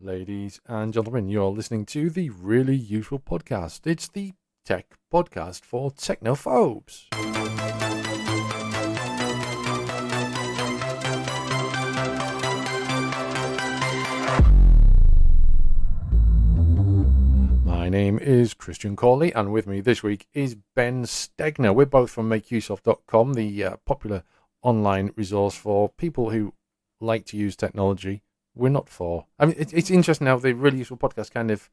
Ladies and gentlemen, you're listening to the Really Useful Podcast. It's the tech podcast for technophobes. My name is Christian Corley, and with me this week is Ben Stegner. We're both from MakeUseOf.com, the popular online resource for people who like to use technology. We're not for. I mean, it's interesting how the Really Useful Podcast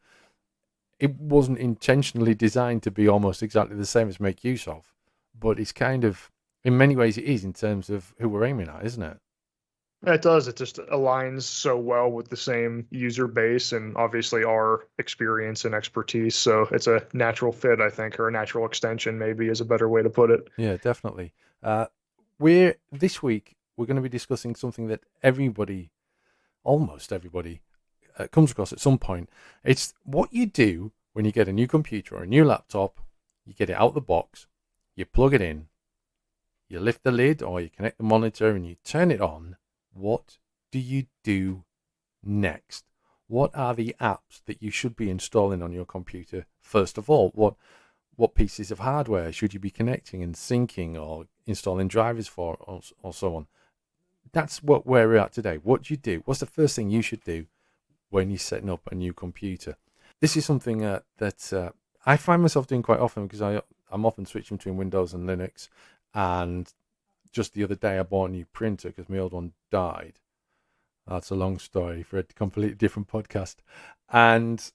it wasn't intentionally designed to be almost exactly the same as Make Use Of, but it's kind of, in many ways, it is in terms of who we're aiming at, isn't it? It does. It just aligns so well with the same user base and obviously our experience and expertise. So it's a natural fit, I think, or a natural extension, maybe is a better way to put it. Yeah, definitely. This week we're going to be discussing something that almost everybody, comes across at some point. It's what you do when you get a new computer or a new laptop. You get it out of the box, you plug it in, you lift the lid or you connect the monitor and you turn it on. What do you do next? What are the apps that you should be installing on your computer first of all? What pieces of hardware should you be connecting and syncing or installing drivers for, or so on? That's where we're at today. What do you do? What's the first thing you should do when you're setting up a new computer? This is something that I find myself doing quite often because I'm often switching between Windows and Linux. And just the other day, I bought a new printer because my old one died. That's a long story for a completely different podcast. And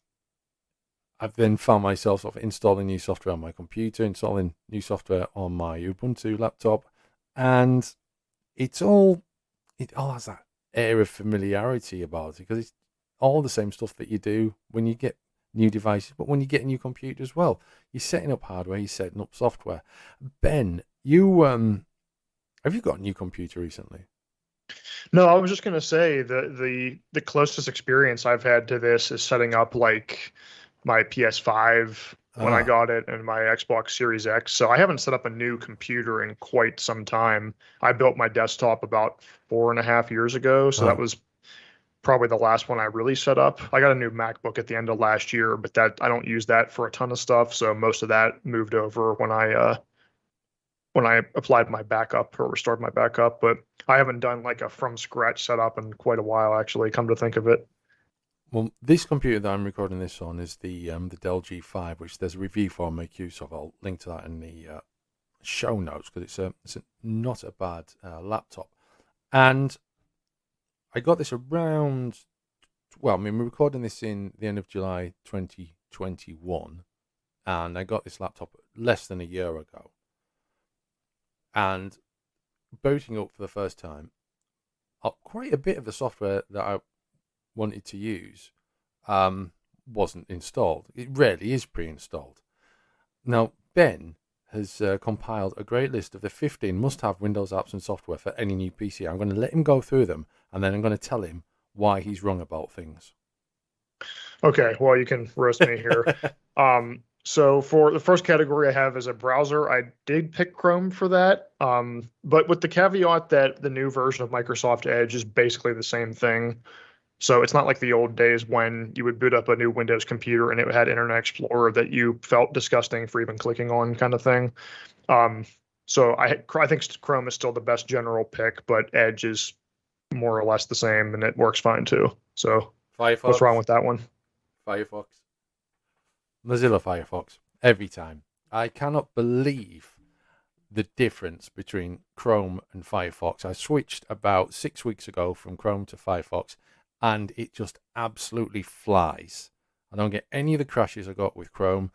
I've then found myself sort of installing new software on my computer, installing new software on my Ubuntu laptop, and it all has that air of familiarity about it because it's all the same stuff that you do when you get new devices, but when you get a new computer as well, you're setting up hardware, you're setting up software. Ben, you have you got a new computer recently? No, I was just going to say the closest experience I've had to this is setting up like my PS5 when I got it and my Xbox Series X. So I haven't set up a new computer in quite some time. I built my desktop about 4.5 years ago, so that was probably the last one I really set up. I got a new MacBook at the end of last year, but that I don't use that for a ton of stuff. So most of that moved over when I applied my backup or restored my backup. But I haven't done like a from scratch setup in quite a while, actually, come to think of it. Well, this computer that I'm recording this on is the Dell G5, which there's a review for on Make Use Of. I'll link to that in the show notes because it's not a bad laptop. And I got this around, well, I mean, we're recording this in the end of July 2021, and I got this laptop less than a year ago. And booting up for the first time, quite a bit of the software that I wanted to use wasn't installed. It rarely is pre-installed. Now, Ben has compiled a great list of the 15 must-have Windows apps and software for any new PC. I'm going to let him go through them, and then I'm going to tell him why he's wrong about things. Okay, well, you can roast me here. So for the first category I have as a browser, I did pick Chrome for that, but with the caveat that the new version of Microsoft Edge is basically the same thing. So it's not like the old days when you would boot up a new Windows computer and it had Internet Explorer that you felt disgusting for even clicking on, kind of thing. So I think Chrome is still the best general pick, but Edge is more or less the same and it works fine too. So Firefox. What's wrong with that one? Firefox. Mozilla Firefox. Every time. I cannot believe the difference between Chrome and Firefox. I switched about 6 weeks ago from Chrome to Firefox, and it just absolutely flies. I don't get any of the crashes I got with Chrome.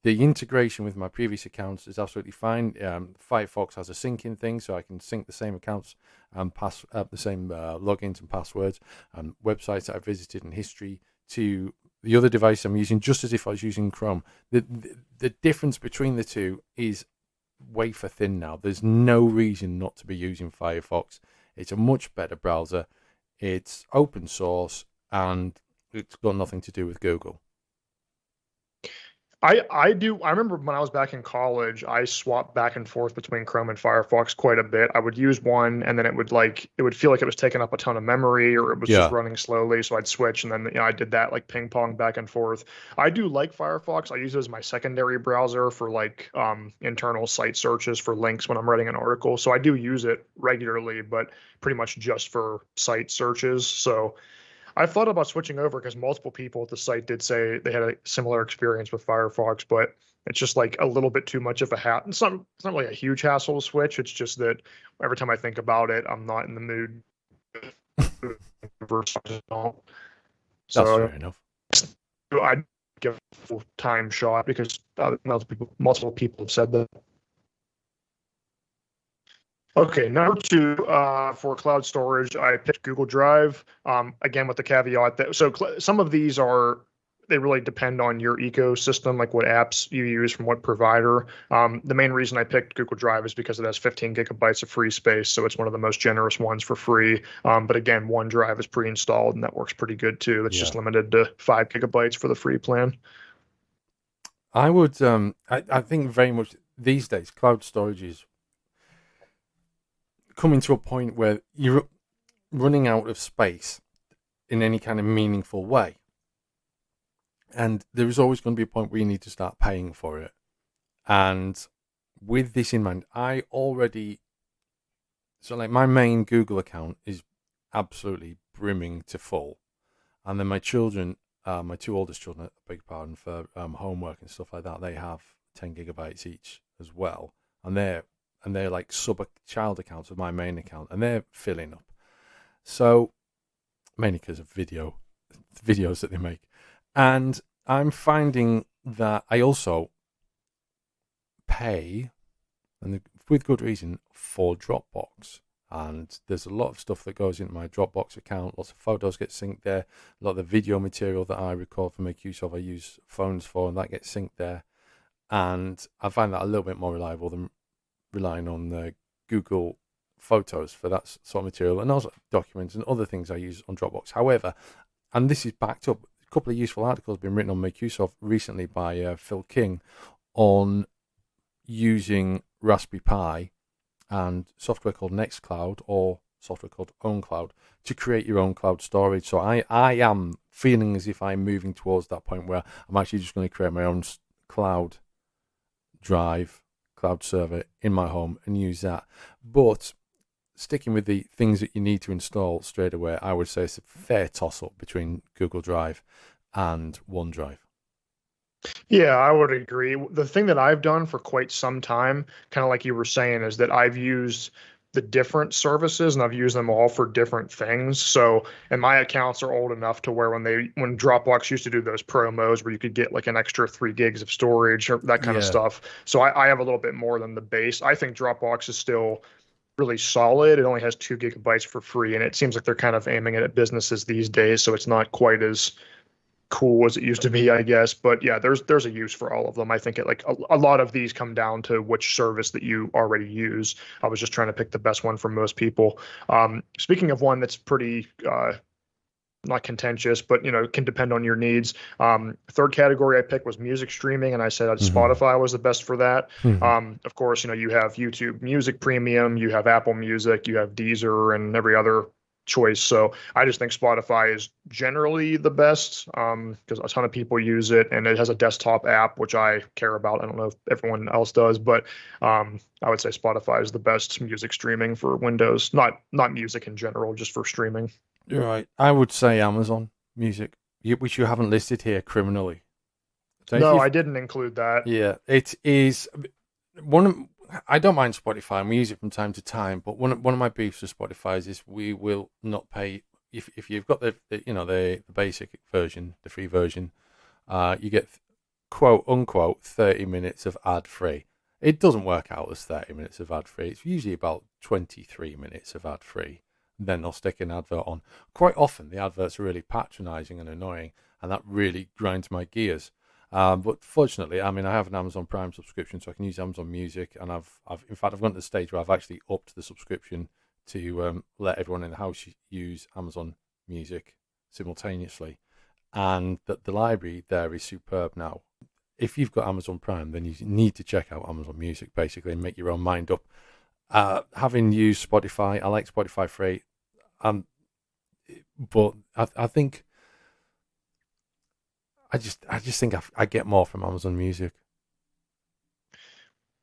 The integration with my previous accounts is absolutely fine. Firefox has a syncing thing, so I can sync the same accounts and pass the same logins and passwords and websites that I visited and history to the other device I'm using, just as if I was using Chrome. The difference between the two is wafer thin now. There's no reason not to be using Firefox. It's a much better browser. It's open source and it's got nothing to do with Google. I do. I remember when I was back in college, I swapped back and forth between Chrome and Firefox quite a bit. I would use one, and then it would feel like it was taking up a ton of memory, or it was just Yeah. running slowly. So I'd switch, and then I did that like ping pong back and forth. I do like Firefox. I use it as my secondary browser for like internal site searches for links when I'm writing an article. So I do use it regularly, but pretty much just for site searches. So I've thought about switching over because multiple people at the site did say they had a similar experience with Firefox, but it's just like a little bit too much of a hassle. It's not really a huge hassle to switch. It's just that every time I think about it, I'm not in the mood. That's So fair enough. I'd give it a full time shot because multiple people have said that. Okay, number two, for cloud storage, I picked Google Drive. Again, with the caveat that some of these they really depend on your ecosystem, like what apps you use from what provider. The main reason I picked Google Drive is because it has 15 gigabytes of free space, so it's one of the most generous ones for free. But again, OneDrive is pre-installed, and that works pretty good too. It's just Yeah. limited to 5 gigabytes for the free plan. I would, I think very much these days, cloud storage is coming to a point where you're running out of space in any kind of meaningful way. And there is always going to be a point where you need to start paying for it. And with this in mind, so like my main Google account is absolutely brimming to full. And then my children, my two oldest children, I beg your pardon, for homework and stuff like that, they have 10 gigabytes each as well. And they're like sub-child accounts of my main account, and they're filling up. So, mainly because of videos that they make. And I'm finding that I also pay, and with good reason, for Dropbox. And there's a lot of stuff that goes into my Dropbox account. Lots of photos get synced there. A lot of the video material that I record for make use of, I use phones for, and that gets synced there. And I find that a little bit more reliable than relying on the Google Photos for that sort of material, and also documents and other things I use on Dropbox. However, and this is backed up, a couple of useful articles have been written on Make Use of recently by Phil King on using Raspberry Pi and software called Nextcloud or software called OwnCloud to create your own cloud storage. So I am feeling as if I'm moving towards that point where I'm actually just going to create my own cloud drive, cloud server in my home and use that. But sticking with the things that you need to install straight away, I would say it's a fair toss-up between Google Drive and OneDrive. Yeah, I would agree. The thing that I've done for quite some time, kind of like you were saying, is that I've used the different services and I've used them all for different things. So, and my accounts are old enough to where when Dropbox used to do those promos where you could get like an extra 3 gigs of storage or that kind of Yeah. stuff. So I have a little bit more than the base. I think Dropbox is still really solid. It only has 2 gigabytes for free, and it seems like they're kind of aiming it at businesses these days. So it's not quite as cool as it used to be, I guess. But yeah, there's a use for all of them. I think a lot of these come down to which service that you already use. I was just trying to pick the best one for most people. Speaking of one that's pretty not contentious, but can depend on your needs. Third category I picked was music streaming, and I said Spotify was the best for that. Of course, you have YouTube Music Premium, you have Apple Music, you have Deezer, and every other choice. So I just think Spotify is generally the best because a ton of people use it, and it has a desktop app, which I care about. I don't know if everyone else does, but I would say Spotify is the best music streaming for Windows. Not music in general, just for streaming. You're right. I would say Amazon Music, which you haven't listed here criminally. No, I didn't include that. Yeah, it is one. I don't mind Spotify, and we use it from time to time. But one of my beefs with Spotify is we will not pay if you've got the basic version, the free version. You get quote unquote 30 minutes of ad free. It doesn't work out as 30 minutes of ad free. It's usually about 23 minutes of ad free. Then they'll stick an advert on. Quite often, the adverts are really patronising and annoying, and that really grinds my gears. But fortunately, I mean, I have an Amazon Prime subscription, so I can use Amazon Music, and I've gone to the stage where I've actually upped the subscription to let everyone in the house use Amazon Music simultaneously, and that the library there is superb now. if you've got Amazon Prime, then you need to check out Amazon Music basically and make your own mind up. Having used Spotify, I like Spotify free, but I think I just think I get more from Amazon Music.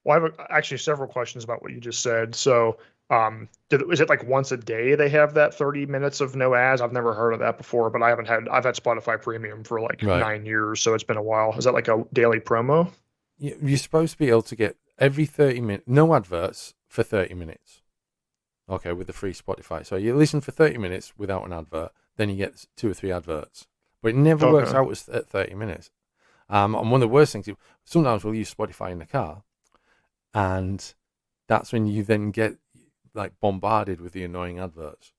Well, I have actually several questions about what you just said. So, is it like once a day they have that 30 minutes of no ads? I've never heard of that before, but I've had Spotify Premium for like Right. 9 years, so it's been a while. Is that like a daily promo? You're supposed to be able to get every 30 minutes, no adverts for 30 minutes. Okay, with the free Spotify. So you listen for 30 minutes without an advert, then you get 2 or 3 adverts. But it never works out at 30 minutes. And one of the worst things, sometimes we'll use Spotify in the car, and that's when you then get like bombarded with the annoying adverts.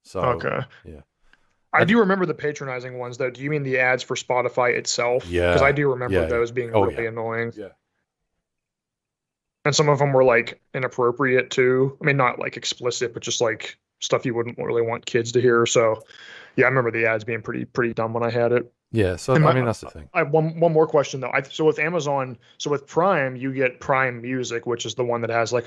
So, Okay. Yeah. I do remember the patronizing ones, though. Do you mean the ads for Spotify itself? Yeah. Because I do remember Yeah. those being really annoying. Yeah. And some of them were like inappropriate too. I mean, not like explicit, but just like stuff you wouldn't really want kids to hear. So, yeah, I remember the ads being pretty dumb when I had it. Yeah. So, And I mean, that's the thing. I have one more question though. So with Amazon, so with Prime, you get Prime Music, which is the one that has like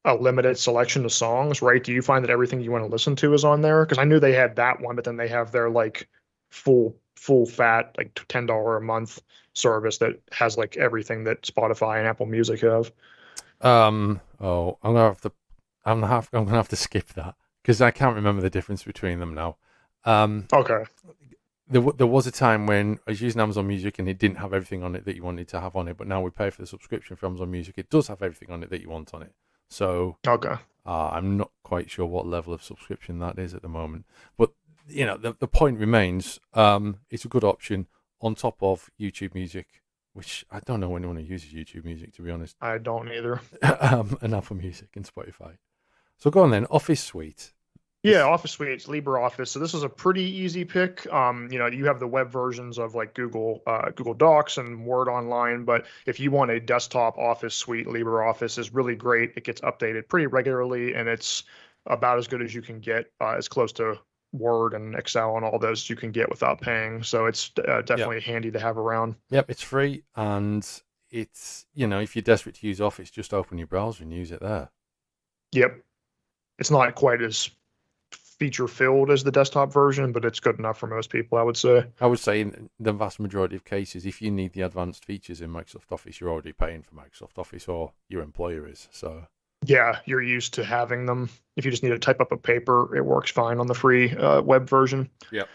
a limited selection of songs, right? Do you find that everything you want to listen to is on there? Because I knew they had that one, but then they have their like full fat like $10 a month service that has like everything that Spotify and Apple Music have. Oh, I'm gonna have to skip that because I can't remember the difference between them now. Okay. There was a time when I was using Amazon Music and it didn't have everything on it that you wanted to have on it, but now we pay for the subscription for Amazon Music. It does have everything on it that you want on it. So Okay. I'm not quite sure what level of subscription that is at the moment, but the point remains. It's a good option on top of YouTube Music, which I don't know anyone who uses YouTube Music, to be honest. I don't either. And Apple Music and Spotify. So go on then, Office Suite. Yeah, Office Suite, it's LibreOffice. So this is a pretty easy pick. You have the web versions of like Google Docs and Word Online, but if you want a desktop Office Suite, LibreOffice is really great. It gets updated pretty regularly, and it's about as good as you can get, as close to Word and Excel and all those you can get without paying. So it's definitely handy to have around. Yep, it's free, and it's if you're desperate to use Office, just open your browser and use it there. Yep, it's not quite as feature filled as the desktop version, but it's good enough for most people, I would say. I would say in the vast majority of cases, if you need the advanced features in Microsoft Office, you're already paying for Microsoft Office, or your employer is. So yeah, you're used to having them. If you just need to type up a paper, it works fine on the free web version. Yep.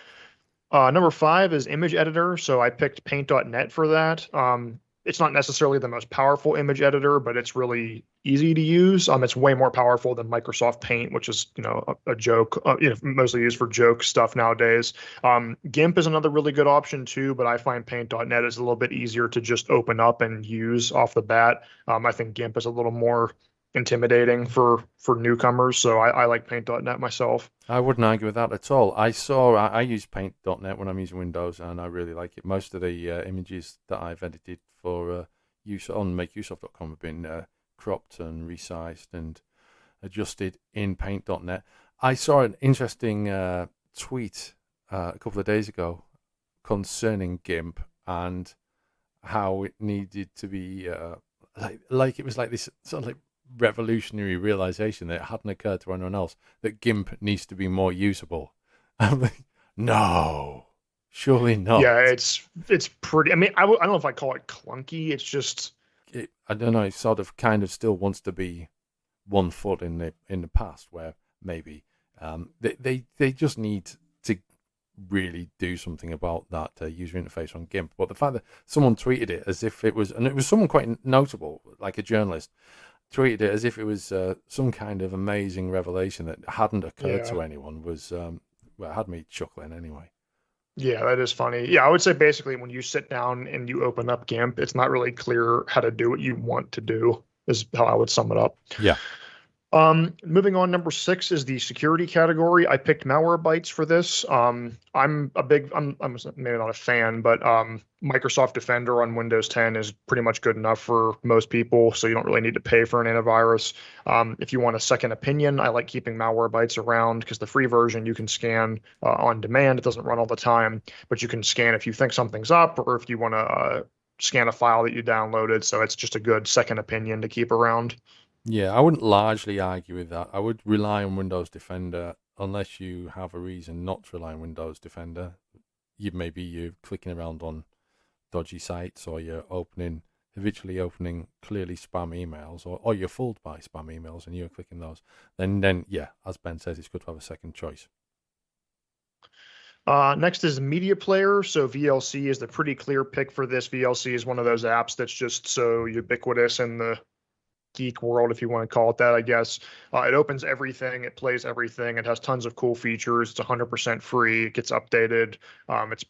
Number 5 is image editor. So I picked paint.net for that. It's not necessarily the most powerful image editor, but it's really easy to use. It's way more powerful than Microsoft Paint, which is a joke, mostly used for joke stuff nowadays. GIMP is another really good option too, but I find paint.net is a little bit easier to just open up and use off the bat. I think GIMP is a little more intimidating for newcomers, so I like paint.net myself. I wouldn't argue with that at all. I use paint.net when I'm using Windows, and I really like it. Most of the images that I've edited for use on makeuseof.com have been cropped and resized and adjusted in paint.net. I saw an interesting tweet a couple of days ago concerning GIMP and how it needed to be like it was like this sort of like revolutionary realization that it hadn't occurred to anyone else that GIMP needs to be more usable. I'm like, no, surely not. Yeah, it's pretty. I mean, I don't know if I call it clunky. It's just I don't know. It sort of kind of still wants to be one foot in the past, where maybe they just need to really do something about that user interface on GIMP. But the fact that someone tweeted it as if it was, and it was someone quite notable, like a journalist, tweeted it as if it was some kind of amazing revelation that hadn't occurred to anyone was, it had me chuckling anyway. Yeah, that is funny. Yeah, I would say basically when you sit down and you open up GIMP, it's not really clear how to do what you want to do, is how I would sum it up. Yeah. Moving on, number 6 is the security category. I picked Malwarebytes for this. I'm maybe not a fan, but Microsoft Defender on Windows 10 is pretty much good enough for most people, so you don't really need to pay for an antivirus. If you want a second opinion, I like keeping Malwarebytes around because the free version you can scan on demand. It doesn't run all the time, but you can scan if you think something's up or if you want to scan a file that you downloaded. So it's just a good second opinion to keep around. Yeah, I wouldn't largely argue with that. I would rely on Windows Defender unless you have a reason not to rely on Windows Defender. Maybe you're clicking around on dodgy sites, or you're habitually opening clearly spam emails, or you're fooled by spam emails and you're clicking those. Then yeah, as Ben says, it's good to have a second choice. Next is Media Player. So VLC is the pretty clear pick for this. VLC is one of those apps that's just so ubiquitous in the geek world, if you want to call it that, I guess. It opens everything. It plays everything. It has tons of cool features. It's 100% free. It gets updated. It's,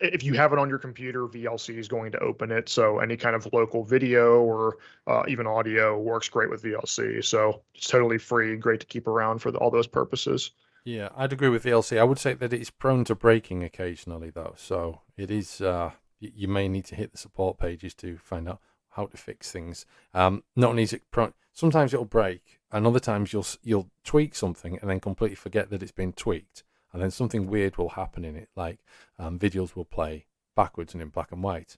if you have it on your computer, VLC is going to open it. So any kind of local video or even audio works great with VLC. So it's totally free. Great to keep around for all those purposes. Yeah, I'd agree with VLC. I would say that it's prone to breaking occasionally, though. So it is. You may need to hit the support pages to find out how to fix things. Not only is it prone, sometimes it'll break, and other times you'll tweak something and then completely forget that it's been tweaked, and then something weird will happen in it, like videos will play backwards and in black and white,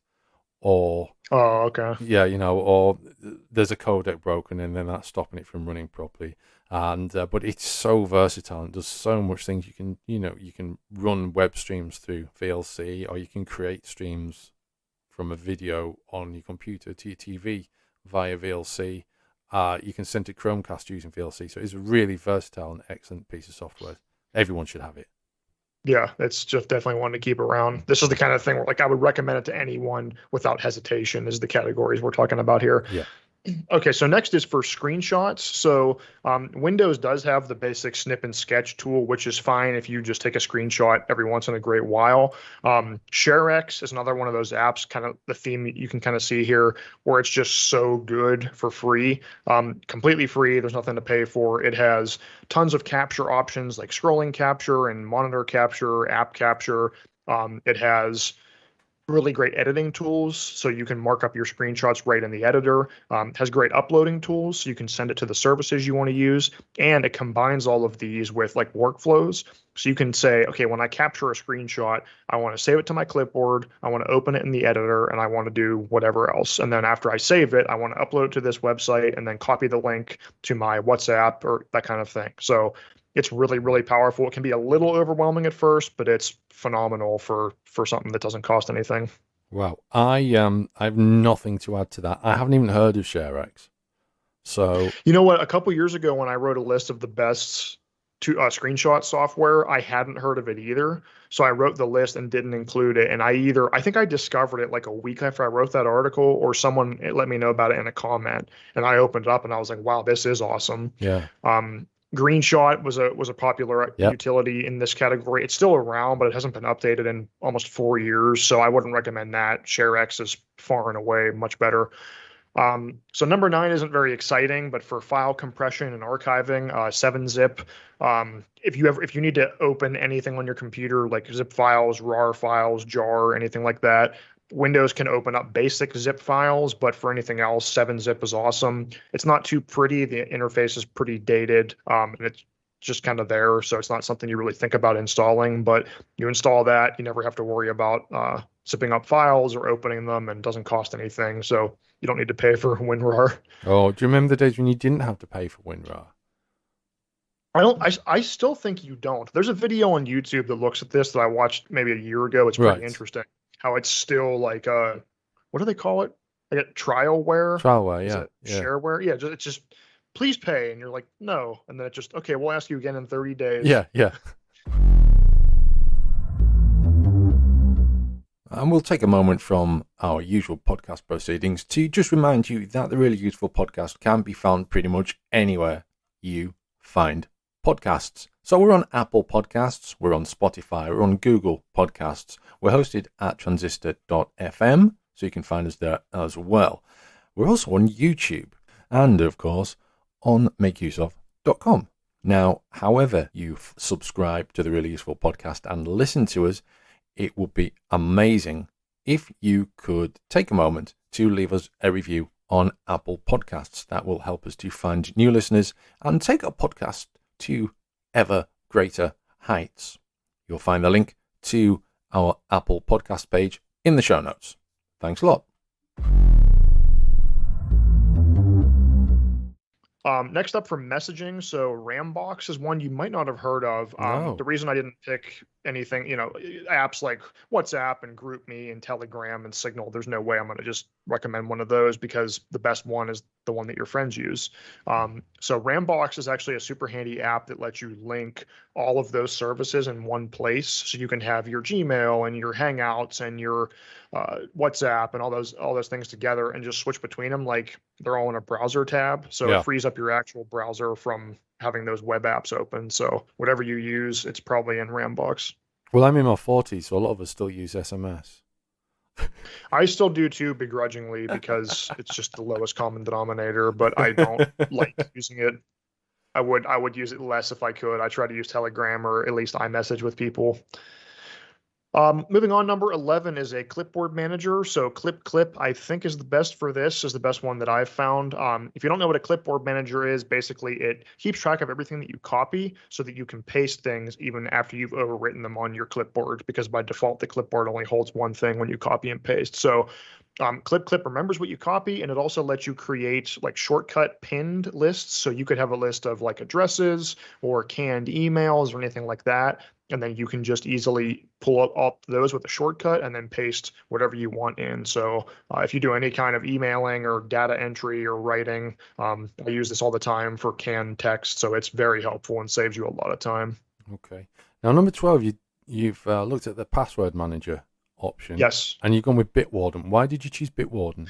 or okay, yeah, or there's a codec broken and then that's stopping it from running properly. And but it's so versatile and does so much things. You can run web streams through VLC, or you can create streams from a video on your computer to your TV via VLC. You can send to Chromecast using VLC. So it's a really versatile and excellent piece of software. Everyone should have it. Yeah, it's just definitely one to keep around. This is the kind of thing where, like, I would recommend it to anyone without hesitation. Is the categories we're talking about here. Yeah. Okay, so next is for screenshots. So Windows does have the basic snip and sketch tool, which is fine if you just take a screenshot every once in a great while. ShareX is another one of those apps, kind of the theme you can kind of see here, where it's just so good for free, completely free. There's nothing to pay for. It has tons of capture options like scrolling capture and monitor capture, app capture. It has really great editing tools, so you can mark up your screenshots right in the editor. Has great uploading tools, so you can send it to the services you want to use, and it combines all of these with like workflows. So you can say, okay, when I capture a screenshot, I want to save it to my clipboard, I want to open it in the editor, and I want to do whatever else. And then after I save it, I want to upload it to this website and then copy the link to my WhatsApp or that kind of thing. So it's really, really powerful. It can be a little overwhelming at first, but it's phenomenal for something that doesn't cost anything. Wow. I have nothing to add to that. I haven't even heard of ShareX. So you know what? A couple years ago, when I wrote a list of the best screenshot software, I hadn't heard of it either. So I wrote the list and didn't include it. And I think I discovered it like a week after I wrote that article, or someone let me know about it in a comment. And I opened it up and I was like, wow, this is awesome. Yeah. Greenshot was a popular utility in this category. It's still around, but it hasn't been updated in almost 4 years. So I wouldn't recommend that. ShareX is far and away much better. So number 9 isn't very exciting, but for file compression and archiving, 7-zip. If you need to open anything on your computer, like zip files, RAR files, JAR, anything like that, Windows can open up basic zip files, but for anything else, 7-zip is awesome. It's not too pretty. The interface is pretty dated, and it's just kind of there. So it's not something you really think about installing, but you install that, you never have to worry about zipping up files or opening them, and doesn't cost anything. So you don't need to pay for WinRAR. Oh, do you remember the days when you didn't have to pay for WinRAR? I still think you don't. There's a video on YouTube that looks at this that I watched maybe a year ago. It's pretty interesting. How it's still like what do they call it? Like a trialware? Trialware, yeah. Shareware? Yeah, it's just please pay, and you're like, no. And then it just, okay, we'll ask you again in 30 days. Yeah. And we'll take a moment from our usual podcast proceedings to just remind you that the Really Useful Podcast can be found pretty much anywhere you find podcasts. So we're on Apple Podcasts, we're on Spotify, we're on Google Podcasts. We're hosted at transistor.fm, so you can find us there as well. We're also on YouTube and, of course, on makeuseof.com. Now, however you subscribe to the Really Useful Podcast and listen to us, it would be amazing if you could take a moment to leave us a review on Apple Podcasts. That will help us to find new listeners and take our podcast to ever greater heights. You'll find the link to our Apple Podcast page in the show notes. Thanks a lot. Next up for messaging, so Rambox is one you might not have heard of. The No. reason I didn't pick anything, apps like WhatsApp and GroupMe and Telegram and Signal, there's no way I'm going to just recommend one of those because the best one is the one that your friends use. So Rambox is actually a super handy app that lets you link all of those services in one place, so you can have your Gmail and your Hangouts and your WhatsApp and all those things together and just switch between them like they're all in a browser tab. So it Yeah. frees up your actual browser from having those web apps open. So whatever you use, it's probably in Rambox. Well, I'm in my 40s, so a lot of us still use SMS. I still do too, begrudgingly, because it's just the lowest common denominator, but I don't like using it. I would use it less if I could. I try to use Telegram or at least iMessage with people. Moving on, number 11 is a clipboard manager. So Clip, I think is the best for this, is the best one that I've found. If you don't know what a clipboard manager is, basically it keeps track of everything that you copy so that you can paste things even after you've overwritten them on your clipboard, because by default, the clipboard only holds one thing when you copy and paste. So Clip remembers what you copy, and it also lets you create like shortcut pinned lists. So you could have a list of like addresses or canned emails or anything like that, and then you can just easily pull up those with a shortcut and then paste whatever you want in. So if you do any kind of emailing or data entry or writing, I use this all the time for canned text. So it's very helpful and saves you a lot of time. Okay. Now, number 12, you've looked at the password manager option. Yes. And you've gone with Bitwarden. Why did you choose Bitwarden?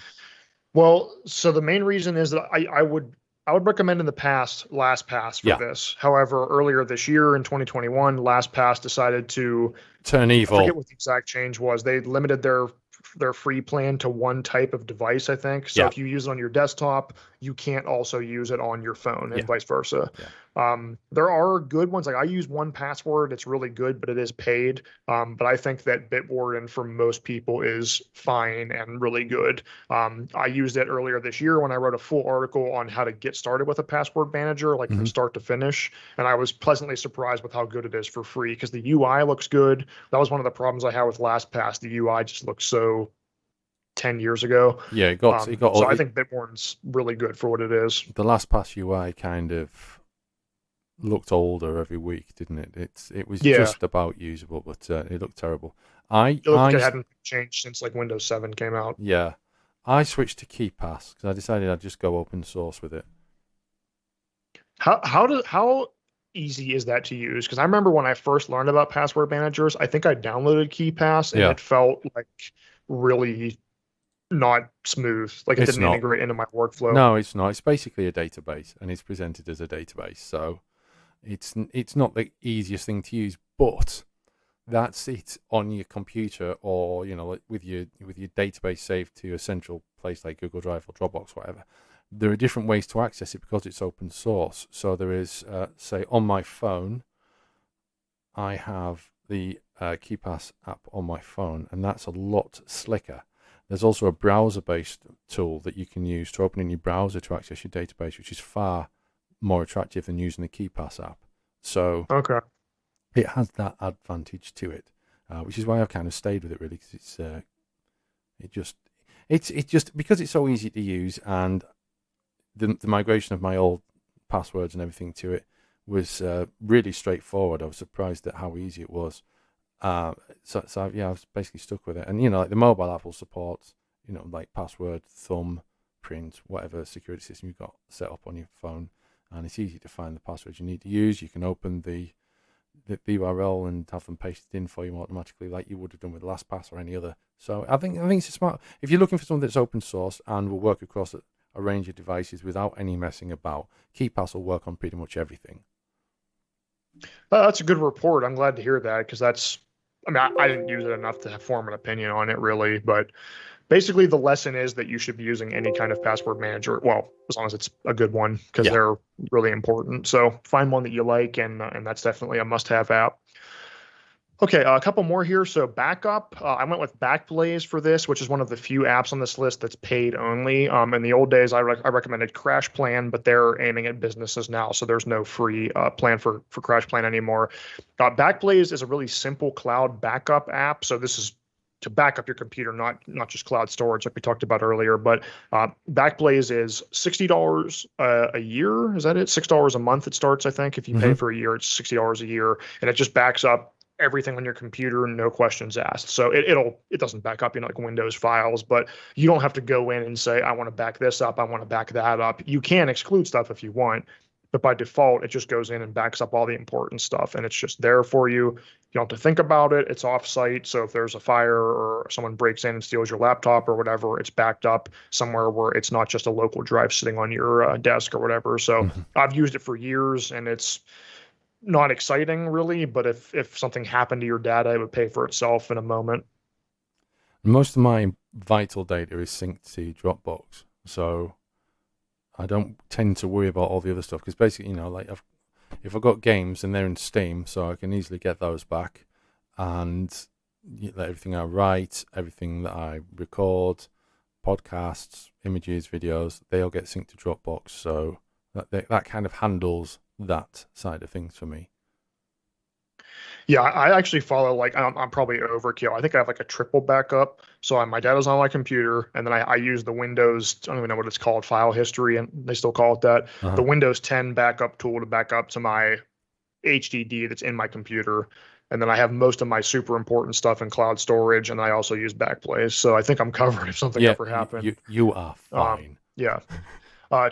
Well, so the main reason is that I would recommend in the past LastPass for this. However, earlier this year in 2021, LastPass decided to turn evil. I forget what the exact change was. They limited their free plan to one type of device, I think. So if you use it on your desktop, you can't also use it on your phone and vice versa. There are good ones. Like I use 1Password. It's really good, but it is paid. But I think that Bitwarden for most people is fine and really good. I used it earlier this year when I wrote a full article on how to get started with a password manager, like from start to finish. And I was pleasantly surprised with how good it is for free because the UI looks good. That was one of the problems I had with LastPass. The UI just looks so 10 years ago. Yeah, it got. So I think Bitwarden's really good for what it is. The LastPass UI kind of looked older every week, didn't it? It was just about usable, but it looked terrible. It looked like it hadn't changed since like Windows 7 came out. Yeah, I switched to Keepass because I decided I'd just go open source with it. How easy is that to use? Because I remember when I first learned about password managers, I think I downloaded Keepass and it felt like really not smooth. Like it didn't integrate into my workflow. No, it's not. It's basically a database and it's presented as a database. So it's not the easiest thing to use, but that's it on your computer or, with your database saved to a central place like Google Drive or Dropbox, whatever. There are different ways to access it because it's open source. So there is, say, on my phone, I have the Keepass app on my phone, and that's a lot slicker. There's also a browser-based tool that you can use to open in your browser to access your database, which is far more attractive than using the Keepass app. So it has that advantage to it, which is why I've kind of stayed with it really, because it's just because it's so easy to use, and the migration of my old passwords and everything to it was really straightforward. I was surprised at how easy it was. So I was basically stuck with it. And like the mobile app will support, like password, thumb, print, whatever security system you've got set up on your phone, and it's easy to find the passwords you need to use. You can open the URL and have them pasted in for you automatically, like you would have done with LastPass or any other. So I think it's a smart. If you're looking for something that's open source and will work across a range of devices without any messing about, Keepass will work on pretty much everything. That's a good report. I'm glad to hear that because I didn't use it enough to form an opinion on it really, but basically the lesson is that you should be using any kind of password manager. Well, as long as it's a good one, because they're really important. So find one that you like, and that's definitely a must-have app. Okay, a couple more here. So backup, I went with Backblaze for this, which is one of the few apps on this list that's paid only. In the old days, I recommended CrashPlan, but they're aiming at businesses now, so there's no free plan for CrashPlan anymore. Backblaze is a really simple cloud backup app. So this is to back up your computer, not just cloud storage like we talked about earlier. But Backblaze is $60 a year. Is that it? $6 a month it starts, I think. If you pay for a year, it's $60 a year, and it just backs up everything on your computer, no questions asked. So it doesn't back up, like Windows files, but you don't have to go in and say, I want to back this up, I want to back that up. You can exclude stuff if you want, but by default, it just goes in and backs up all the important stuff, and it's just there for you. You don't have to think about it. It's off-site, so if there's a fire or someone breaks in and steals your laptop or whatever, it's backed up somewhere where it's not just a local drive sitting on your desk or whatever. So I've used it for years, and it's not exciting really, but if something happened to your data, it would pay for itself in a moment. Most of my vital data is synced to Dropbox, so I don't tend to worry about all the other stuff, because basically, like if I've got games and they're in Steam, so I can easily get those back, and everything I write, everything that I record, podcasts, images, videos, they all get synced to Dropbox, so that kind of handles that side of things for me. Yeah, I actually follow, like, I'm probably overkill. I think I have like a triple backup. So my data's on my computer, and then I use the Windows, I don't even know what it's called, file history, and they still call it that. The Windows 10 backup tool to back up to my HDD that's in my computer. And then I have most of my super important stuff in cloud storage, and I also use Backblaze. So I think I'm covered if something ever happened. You are fine. Yeah.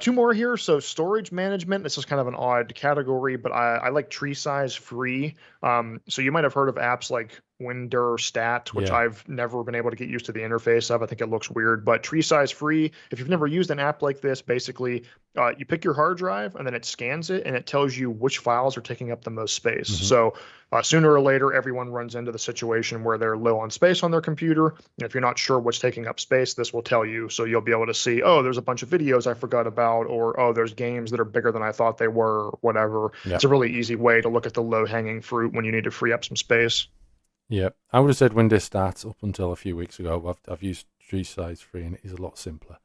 Two more here. So storage management, this is kind of an odd category, but I like tree size free. So you might have heard of apps like WinDirStat, which I've never been able to get used to the interface of. I think it looks weird, but tree size free. If you've never used an app like this, basically you pick your hard drive and then it scans it and it tells you which files are taking up the most space. So sooner or later, everyone runs into the situation where they're low on space on their computer. And if you're not sure what's taking up space, this will tell you. So you'll be able to see, oh, there's a bunch of videos I forgot about, or, oh, there's games that are bigger than I thought they were, or whatever. It's a really easy way to look at the low hanging fruit when you need to free up some space. Yeah, I would have said WinDirStat up until a few weeks ago. I've used tree size free, and it is a lot simpler.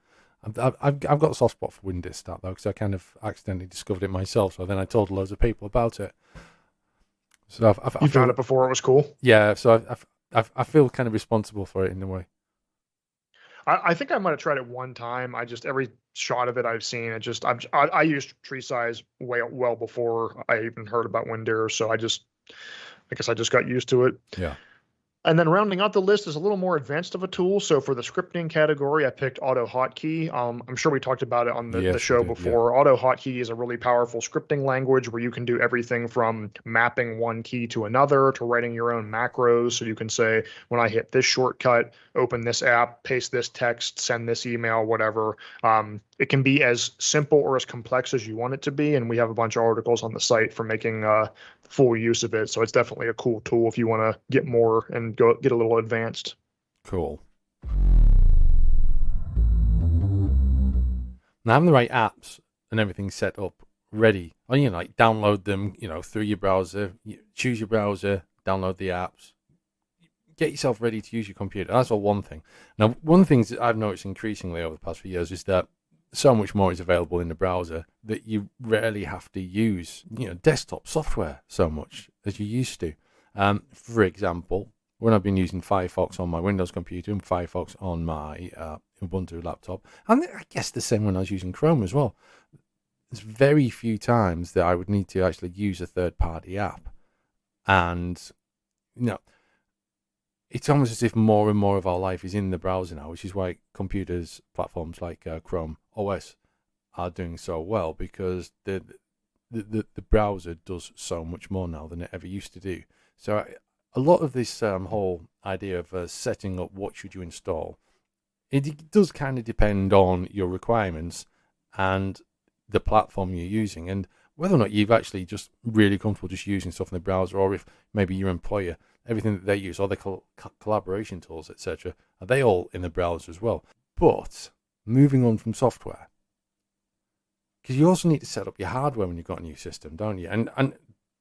I've got a soft spot for WinDirStat though, because I kind of accidentally discovered it myself. So then I told loads of people about it. So you found it before it was cool. Yeah, so I feel kind of responsible for it in a way. I think I might have tried it one time. Every shot of it I've seen, I used tree size well before I even heard about WinDir. So I guess I just got used to it. Yeah. And then rounding out the list is a little more advanced of a tool. So for the scripting category, I picked AutoHotkey. I'm sure we talked about it on the show before. Yeah. AutoHotkey is a really powerful scripting language where you can do everything from mapping one key to another to writing your own macros. So you can say, when I hit this shortcut, open this app, paste this text, send this email, whatever. It can be as simple or as complex as you want it to be. And we have a bunch of articles on the site for making full use of it. So it's definitely a cool tool if you want to get more and get a little advanced. Cool. Now, having the right apps and everything set up, ready, or, like download them, through your browser, choose your browser, download the apps, get yourself ready to use your computer. That's all one thing. Now, one of the things that I've noticed increasingly over the past few years is that so much more is available in the browser that you rarely have to use, desktop software so much as you used to. For example, when I've been using Firefox on my Windows computer and Firefox on my Ubuntu laptop, and I guess the same when I was using Chrome as well, there's very few times that I would need to actually use a third-party app. And, it's almost as if more and more of our life is in the browser now, which is why computers, platforms like Chrome OS are doing so well, because the browser does so much more now than it ever used to do. So a lot of this whole idea of setting up what should you install, it does kind of depend on your requirements and the platform you're using, and whether or not you've actually just really comfortable just using stuff in the browser, or if maybe your employer, everything that they use, all the collaboration tools, etc., are they all in the browser as well? But moving on from software, because you also need to set up your hardware when you've got a new system, don't you? And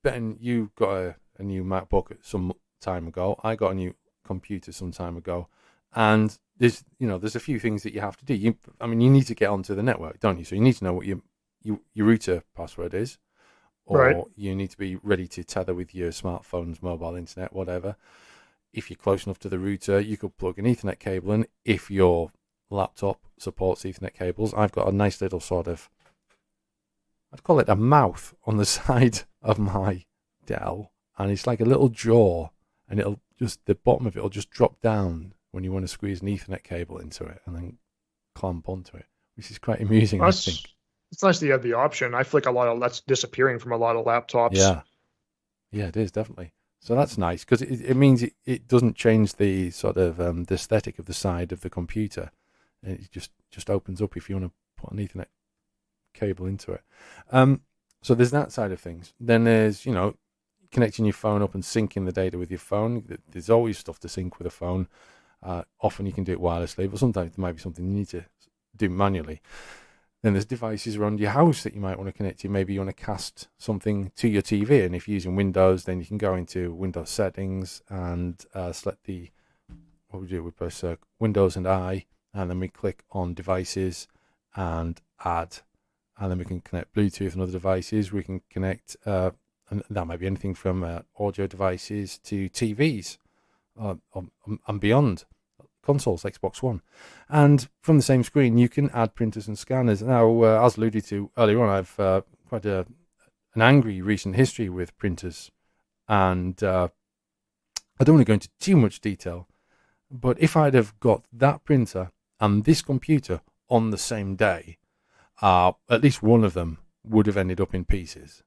Ben, you got a new MacBook some time ago. I got a new computer some time ago, and there's a few things that you have to do. You need to get onto the network, don't you? So you need to know what your router password is. Or you need to be ready to tether with your smartphone's mobile internet, whatever. if you're close enough to the router, you could plug an Ethernet cable in. If your laptop supports Ethernet cables, I've got a nice little sort of, I'd call it a mouth on the side of my Dell, and it's like a little jaw, and it'll just, the bottom of it will just drop down when you want to squeeze an Ethernet cable into it and then clamp onto it, which is quite amusing, I think. It's nice that you have the option. I feel like a lot of that's disappearing from a lot of laptops. Yeah, it is definitely. So that's nice because it means it doesn't change the sort of the aesthetic of the side of the computer. It just opens up if you want to put an Ethernet cable into it. So there's that side of things. Then there's, connecting your phone up and syncing the data with your phone. There's always stuff to sync with a phone. Often you can do it wirelessly, but sometimes there might be something you need to do manually. Then there's devices around your house that you might want to connect to. Maybe you want to cast something to your TV, and if you're using Windows, then you can go into Windows settings and select what we do. We press Windows and I, and then we click on devices and add, and then we can connect Bluetooth and other devices. We can connect, and that might be anything from audio devices to TVs and beyond. Consoles, Xbox One. And from the same screen, you can add printers and scanners. Now, as alluded to earlier on, I've quite an angry recent history with printers. And I don't want to go into too much detail, but if I'd have got that printer and this computer on the same day, at least one of them would have ended up in pieces.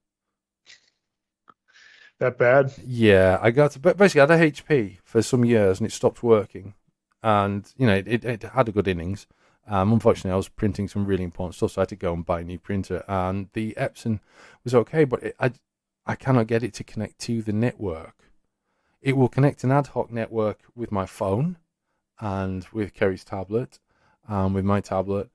That bad? Yeah, but basically I had a HP for some years and it stopped working. And, it had a good innings. Unfortunately, I was printing some really important stuff, so I had to go and buy a new printer. And the Epson was okay, but I cannot get it to connect to the network. It will connect an ad hoc network with my phone and with Kerry's tablet and with my tablet.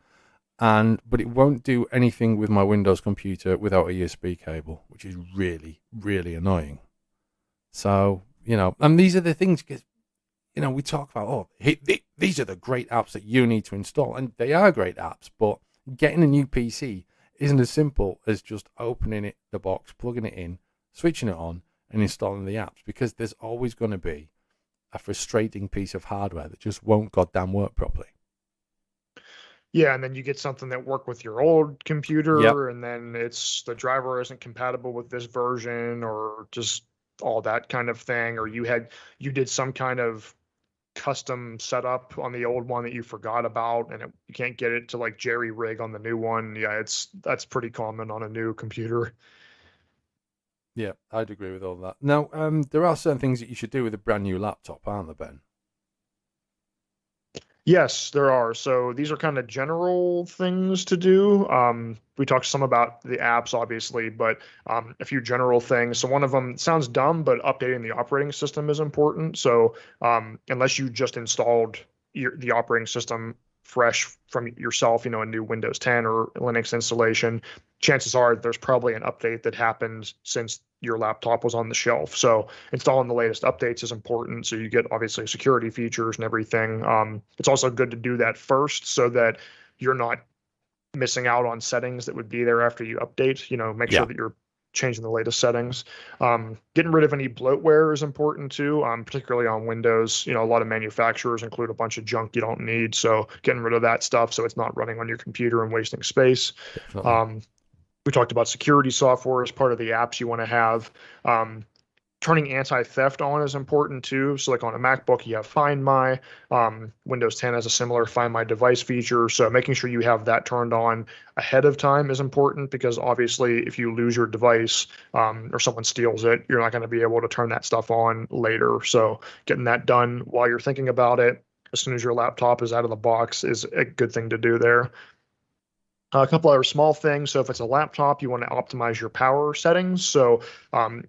But it won't do anything with my Windows computer without a USB cable, which is really, really annoying. So, and these are the things, we talk about, these are the great apps that you need to install. And they are great apps, but getting a new PC isn't as simple as just opening the box, plugging it in, switching it on, and installing the apps. Because there's always going to be a frustrating piece of hardware that just won't goddamn work properly. Yeah, and then you get something that worked with your old computer, Yep. and then the driver isn't compatible with this version, or just all that kind of thing, or you did some kind of custom setup on the old one that you forgot about, and you can't get it to like jerry rig on the new one. Yeah, that's pretty common on a new computer. Yeah, I'd agree with all that. Now, there are certain things that you should do with a brand new laptop, aren't there, Ben? Yes, there are. So these are kind of general things to do. We talked some about the apps, obviously, but a few general things. So one of them sounds dumb, but updating the operating system is important. So unless you just installed the operating system fresh from yourself, a new Windows 10 or Linux installation, chances are there's probably an update that happened since your laptop was on the shelf. So installing the latest updates is important. So you get obviously security features and everything. It's also good to do that first so that you're not missing out on settings that would be there after you update. Make sure that you're changing the latest settings. Getting rid of any bloatware is important too, particularly on Windows. A lot of manufacturers include a bunch of junk you don't need. So getting rid of that stuff so it's not running on your computer and wasting space. We talked about security software as part of the apps you want to have. Turning anti-theft on is important too. So like on a MacBook, you have Find My. Windows 10 has a similar Find My device feature. So making sure you have that turned on ahead of time is important, because obviously if you lose your device or someone steals it, you're not going to be able to turn that stuff on later. So getting that done while you're thinking about it, as soon as your laptop is out of the box, is a good thing to do there. A couple other small things. So if it's a laptop, you want to optimize your power settings. So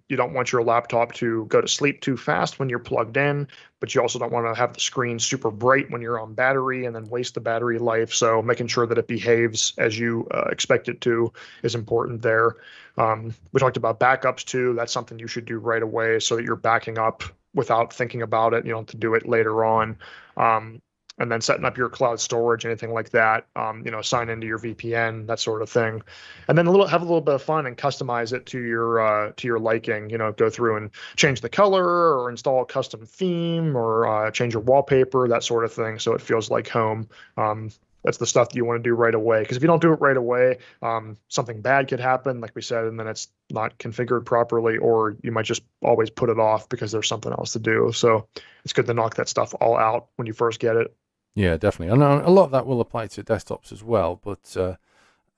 you don't want your laptop to go to sleep too fast when you're plugged in, but you also don't want to have the screen super bright when you're on battery and then waste the battery life. So making sure that it behaves as you expect it to is important there. We talked about backups too. That's something you should do right away so that you're backing up without thinking about it. You don't have to do it later on. and then setting up your cloud storage, anything like that. Sign into your VPN, that sort of thing, and then have a little bit of fun and customize it to your liking. Go through and change the color or install a custom theme or change your wallpaper, that sort of thing, so it feels like home. That's the stuff that you want to do right away. Because if you don't do it right away, something bad could happen, like we said, and then it's not configured properly, or you might just always put it off because there's something else to do. So it's good to knock that stuff all out when you first get it. Yeah, definitely. I know a lot of that will apply to desktops as well, but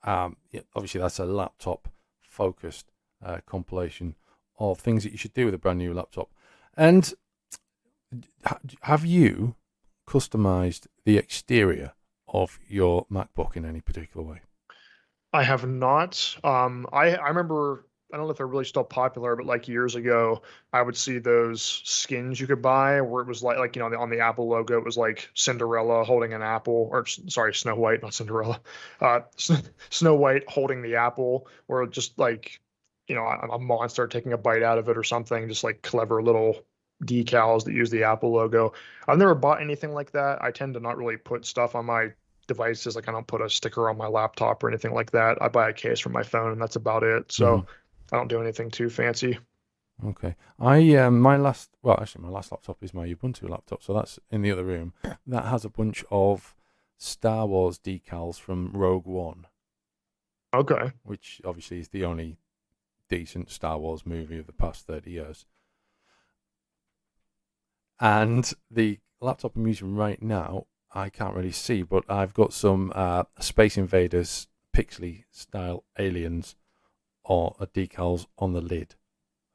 obviously that's a laptop-focused compilation of things that you should do with a brand new laptop. And have you customized the exterior of your MacBook in any particular way? I have not. I remember, I don't know if they're really still popular, but like years ago, I would see those skins you could buy where it was on the Apple logo, it was like Cinderella holding an apple, or sorry, Snow White, not Cinderella. Snow White holding the apple, or just like, a monster taking a bite out of it or something, just like clever little decals that use the Apple logo. I've never bought anything like that. I tend to not really put stuff on my devices. Like I don't put a sticker on my laptop or anything like that. I buy a case for my phone and that's about it. So I don't do anything too fancy. Okay. My last laptop is my Ubuntu laptop, so that's in the other room. That has a bunch of Star Wars decals from Rogue One. Okay. Which obviously is the only decent Star Wars movie of the past 30 years. And the laptop I'm using right now, I can't really see, but I've got some Space Invaders pixely style aliens or decals on the lid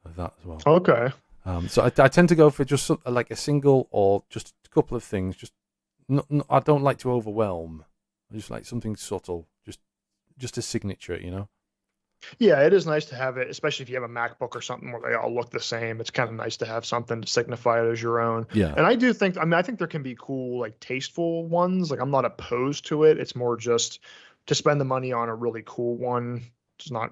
of that as well. Okay. So I tend to go for just like a single or just a couple of things. I don't like to overwhelm. I just like something subtle, just a signature, Yeah, it is nice to have it, especially if you have a MacBook or something where they all look the same. It's kind of nice to have something to signify it as your own. Yeah. And I do think, I think there can be cool, like tasteful ones. Like I'm not opposed to it. It's more just to spend the money on a really cool one. I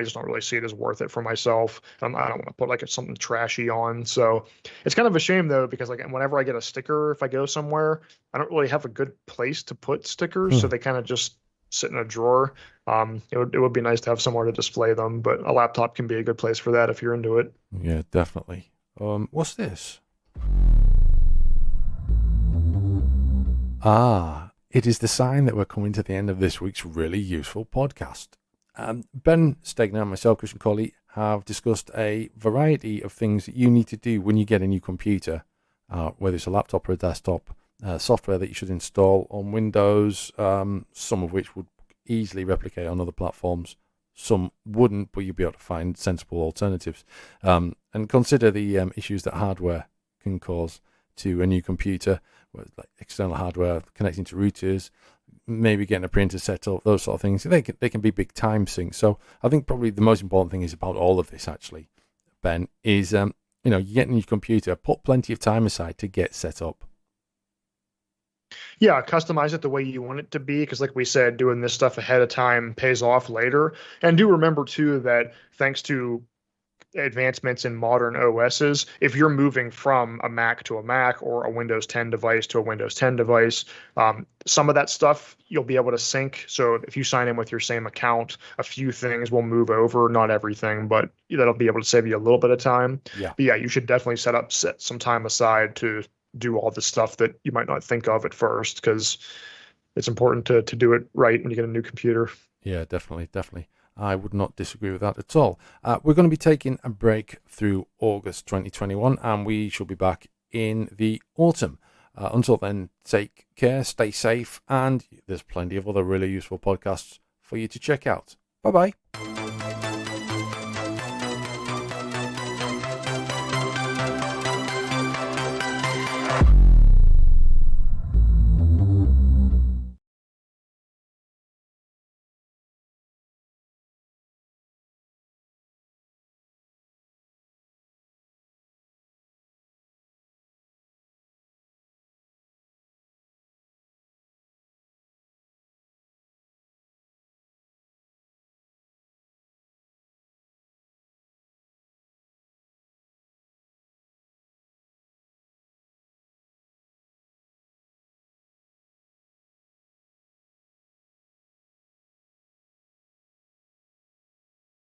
just don't really see it as worth it for myself. I don't want to put like something trashy on. So it's kind of a shame though, because like whenever I get a sticker, if I go somewhere, I don't really have a good place to put stickers. So they kind of just sit in a drawer. It would be nice to have somewhere to display them, but a laptop can be a good place for that if you're into it. Yeah, definitely. What's this? It is the sign that we're coming to the end of this week's really useful podcast. Ben Stegner and myself, Christian Colley, have discussed a variety of things that you need to do when you get a new computer, whether it's a laptop or a desktop, software that you should install on Windows, some of which would easily replicate on other platforms. Some wouldn't, but you'll be able to find sensible alternatives. And consider the issues that hardware can cause to a new computer, like external hardware connecting to routers, maybe getting a printer set up, those sort of things. They can be big time sinks. So I think probably the most important thing is about all of this, actually, Ben, is you get a new computer, put plenty of time aside to get set up. Yeah, customize it the way you want it to be, because like we said, doing this stuff ahead of time pays off later. And do remember too that thanks to advancements in modern OSs, if you're moving from a Mac to a Mac or a Windows 10 device to a Windows 10 device, some of that stuff you'll be able to sync. So if you sign in with your same account, a few things will move over, not everything, but that'll be able to save you a little bit of time. Yeah. But yeah, you should definitely set some time aside to do all the stuff that you might not think of at first, because it's important to do it right when you get a new computer. Yeah, definitely. I would not disagree with that at all. We're going to be taking a break through August 2021, and we shall be back in the autumn. Until then, take care, stay safe, and there's plenty of other really useful podcasts for you to check out. Bye-bye.